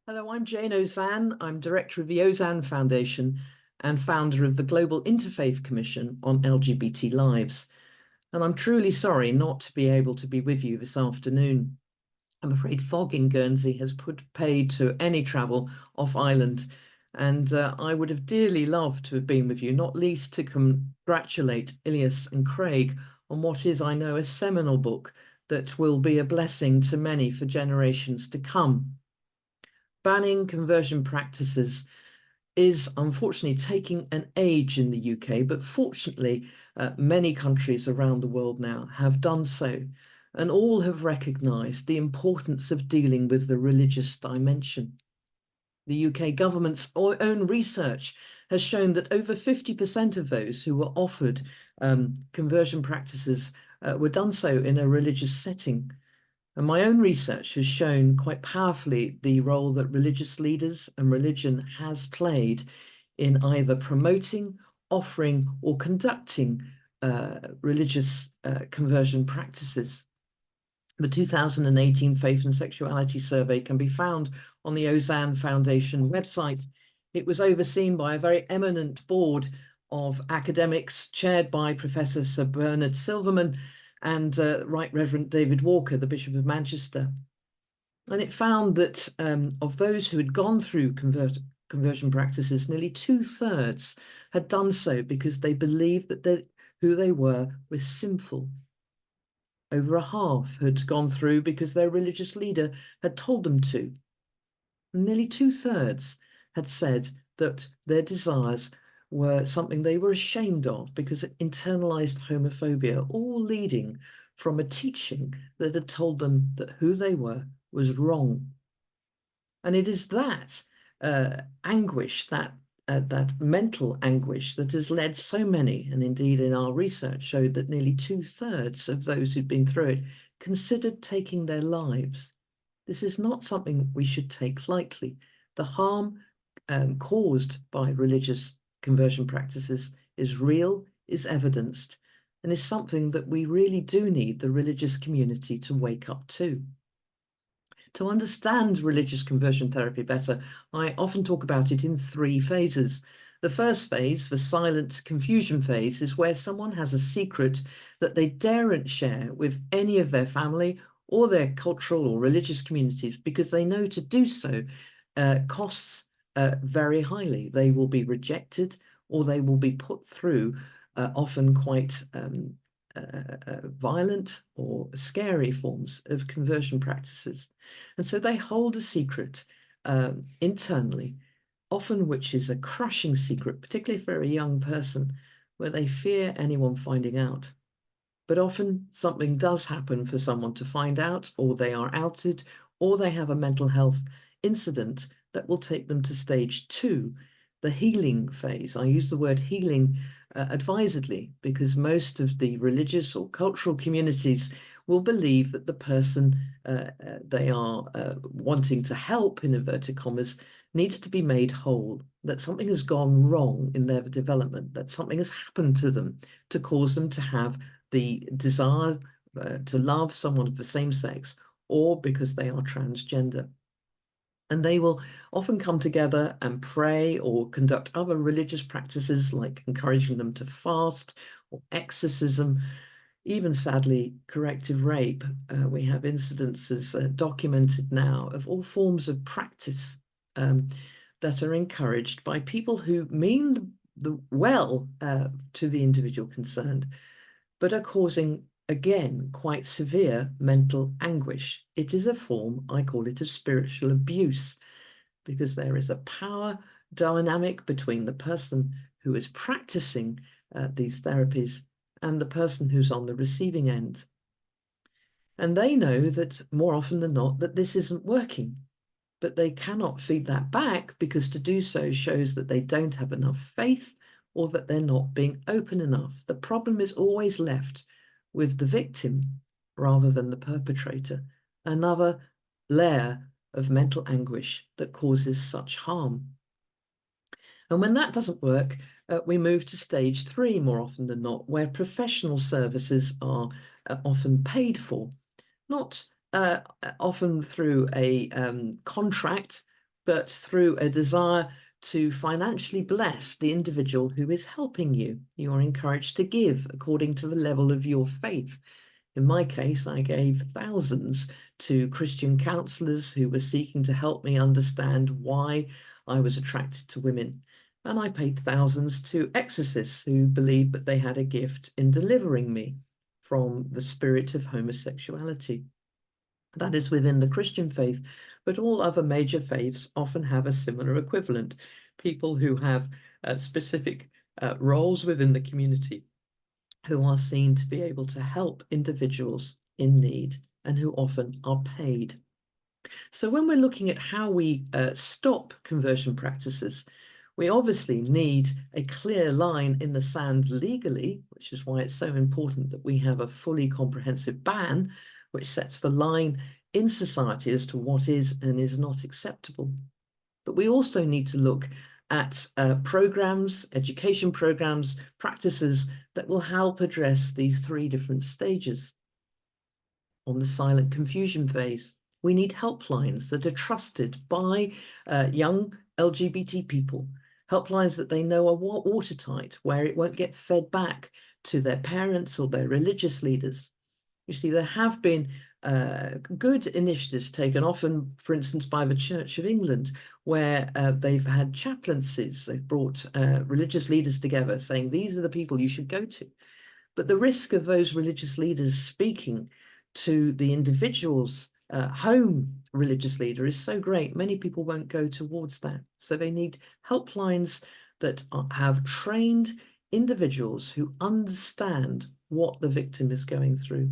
Hello, I'm Jayne Ozanne. I'm director of the Ozanne Foundation and founder of the Global Interfaith Commission on LGBT Lives. And I'm truly sorry not to be able to be with you this afternoon. I'm afraid fog in Guernsey has put paid to any travel off island. And I would have dearly loved to have been with you, not least to congratulate Ilias and Craig on what is, I know, a seminal book that will be a blessing to many for generations to come. Banning conversion practices is unfortunately taking an age in the UK, but fortunately, many countries around the world now have done so, and all have recognised the importance of dealing with the religious dimension. The UK government's own research has shown that over 50% of those who were offered conversion practices were done so in a religious setting. And my own research has shown quite powerfully the role that religious leaders and religion has played in either promoting, offering, or conducting religious conversion practices. The 2018 Faith and Sexuality Survey can be found on the Ozanne Foundation website. It was overseen by a very eminent board of academics chaired by Professor Sir Bernard Silverman and Right Reverend David Walker, the Bishop of Manchester. And it found that of those who had gone through conversion practices, nearly 2/3 had done so because they believed that who they were was sinful. Over a half had gone through because their religious leader had told them to. And nearly 2/3 had said that their desires were something they were ashamed of because it internalized homophobia, all leading from a teaching that had told them that who they were was wrong. And it is that anguish, that mental anguish that has led so many, and indeed in our research showed that nearly 2/3 of those who'd been through it considered taking their lives. This is not something we should take lightly. The harm caused by religious conversion practices is real, is evidenced, and is something that we really do need the religious community to wake up to. To understand religious conversion therapy better, I often talk about it in 3 phases. The first phase, the silent confusion phase, is where someone has a secret that they daren't share with any of their family or their cultural or religious communities because they know to do so costs very highly. They will be rejected or they will be put through often quite violent or scary forms of conversion practices. And so they hold a secret internally, often which is a crushing secret, particularly for a young person, where they fear anyone finding out. But often something does happen for someone to find out, or they are outed, or they have a mental health incident that will take them to stage 2, the healing phase. I use the word healing advisedly because most of the religious or cultural communities will believe that the person they are wanting to help, in inverted commas, needs to be made whole, that something has gone wrong in their development, that something has happened to them to cause them to have the desire to love someone of the same sex, or because they are transgender. And they will often come together and pray or conduct other religious practices like encouraging them to fast or exorcism, even sadly, corrective rape. We have incidences documented now of all forms of practice that are encouraged by people who mean the well to the individual concerned, but are causing, again, quite severe mental anguish. It is a form, I call it, of spiritual abuse, because there is a power dynamic between the person who is practicing these therapies and the person who's on the receiving end. And they know that more often than not that this isn't working, but they cannot feed that back because to do so shows that they don't have enough faith or that they're not being open enough. The problem is always left with the victim rather than the perpetrator, another layer of mental anguish that causes such harm. And when that doesn't work, we move to stage 3 more often than not, where professional services are often paid for, not often through a contract but through a desire to financially bless the individual who is helping you. You are encouraged to give according to the level of your faith. In my case, I gave thousands to Christian counselors who were seeking to help me understand why I was attracted to women. And I paid thousands to exorcists who believed that they had a gift in delivering me from the spirit of homosexuality. That is within the Christian faith, but all other major faiths often have a similar equivalent. People who have specific roles within the community, who are seen to be able to help individuals in need and who often are paid. So when we're looking at how we stop conversion practices, we obviously need a clear line in the sand legally, which is why it's so important that we have a fully comprehensive ban, which sets the line in society as to what is and is not acceptable. But we also need to look at programs, education programs, practices that will help address these three different stages. On the silent confusion phase, we need helplines that are trusted by young LGBT people, helplines that they know are watertight, where it won't get fed back to their parents or their religious leaders. You see, there have been good initiatives taken, often, for instance, by the Church of England, where they've had chaplaincies. They've brought religious leaders together saying, these are the people you should go to. But the risk of those religious leaders speaking to the individual's home religious leader is so great, many people won't go towards that. So they need helplines that have trained individuals who understand what the victim is going through.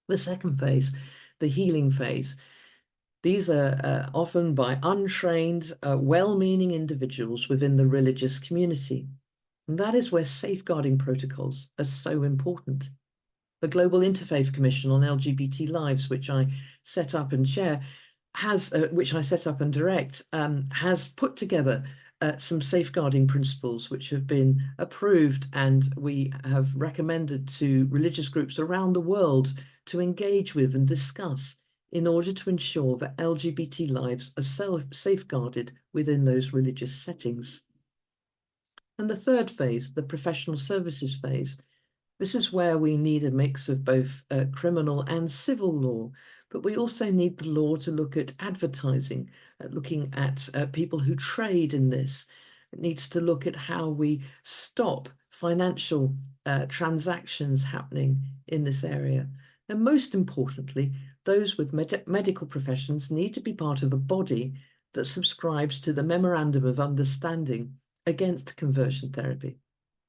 The second phase, the healing phase, these are often by untrained, well-meaning individuals within the religious community. And that is where safeguarding protocols are so important. The Global Interfaith Commission on LGBT Lives, which I set up and chair, which I set up and direct, has put together some safeguarding principles which have been approved, and we have recommended to religious groups around the world to engage with and discuss in order to ensure that LGBT lives are safeguarded within those religious settings. And the third phase, the professional services phase, this is where we need a mix of both criminal and civil law, but we also need the law to look at advertising, looking at people who trade in this. It needs to look at how we stop financial transactions happening in this area. And most importantly, those with medical professions need to be part of a body that subscribes to the Memorandum of Understanding against conversion therapy.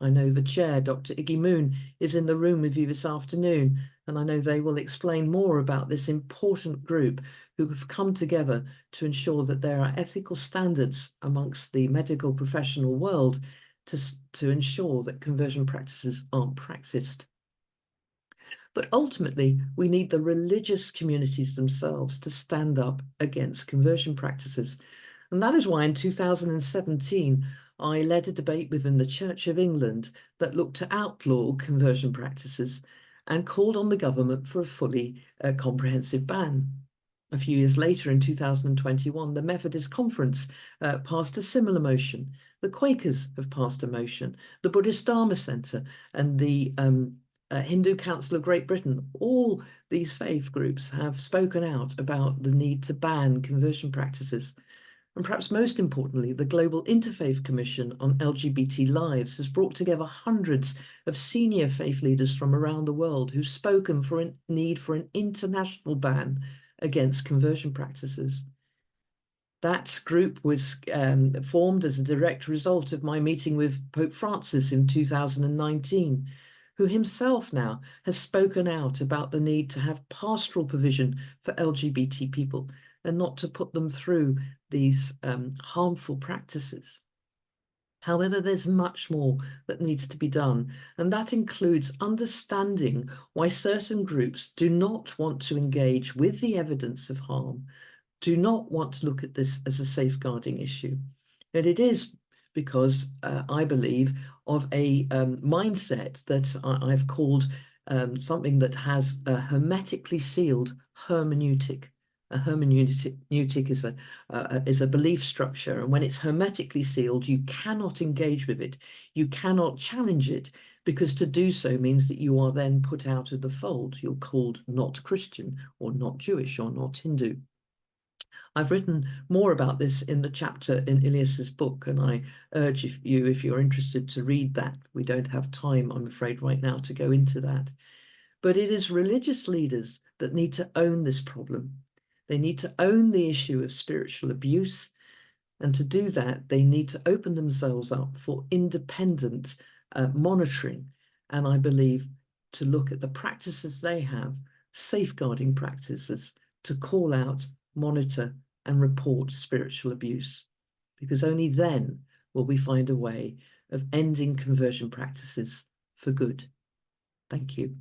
I know the chair, Dr. Iggy Moon, is in the room with you this afternoon, and I know they will explain more about this important group who have come together to ensure that there are ethical standards amongst the medical professional world to ensure that conversion practices aren't practiced. But ultimately, we need the religious communities themselves to stand up against conversion practices. And that is why in 2017, I led a debate within the Church of England that looked to outlaw conversion practices and called on the government for a fully comprehensive ban. A few years later, in 2021, the Methodist Conference passed a similar motion. The Quakers have passed a motion. The Buddhist Dharma Centre and the Hindu Council of Great Britain, all these faith groups have spoken out about the need to ban conversion practices. And perhaps most importantly, the Global Interfaith Commission on LGBT Lives has brought together hundreds of senior faith leaders from around the world who've spoken for a need for an international ban against conversion practices. That group was formed as a direct result of my meeting with Pope Francis in 2019, who himself now has spoken out about the need to have pastoral provision for LGBT people and not to put them through these harmful practices. However, there's much more that needs to be done, and that includes understanding why certain groups do not want to engage with the evidence of harm, do not want to look at this as a safeguarding issue. And it is because I believe of a mindset that I've called something that has a hermetically sealed hermeneutic. A hermeneutic is a belief structure, and when it's hermetically sealed, you cannot engage with it. You cannot challenge it, because to do so means that you are then put out of the fold. You're called not Christian or not Jewish or not Hindu. I've written more about this in the chapter in Ilias's book, and I urge you, if you're interested, to read that. We don't have time, I'm afraid, right now to go into that. But it is religious leaders that need to own this problem. They need to own the issue of spiritual abuse. And to do that, they need to open themselves up for independent monitoring. And I believe to look at the practices they have, safeguarding practices, to call out, monitor, and report spiritual abuse. Because only then will we find a way of ending conversion practices for good. Thank you.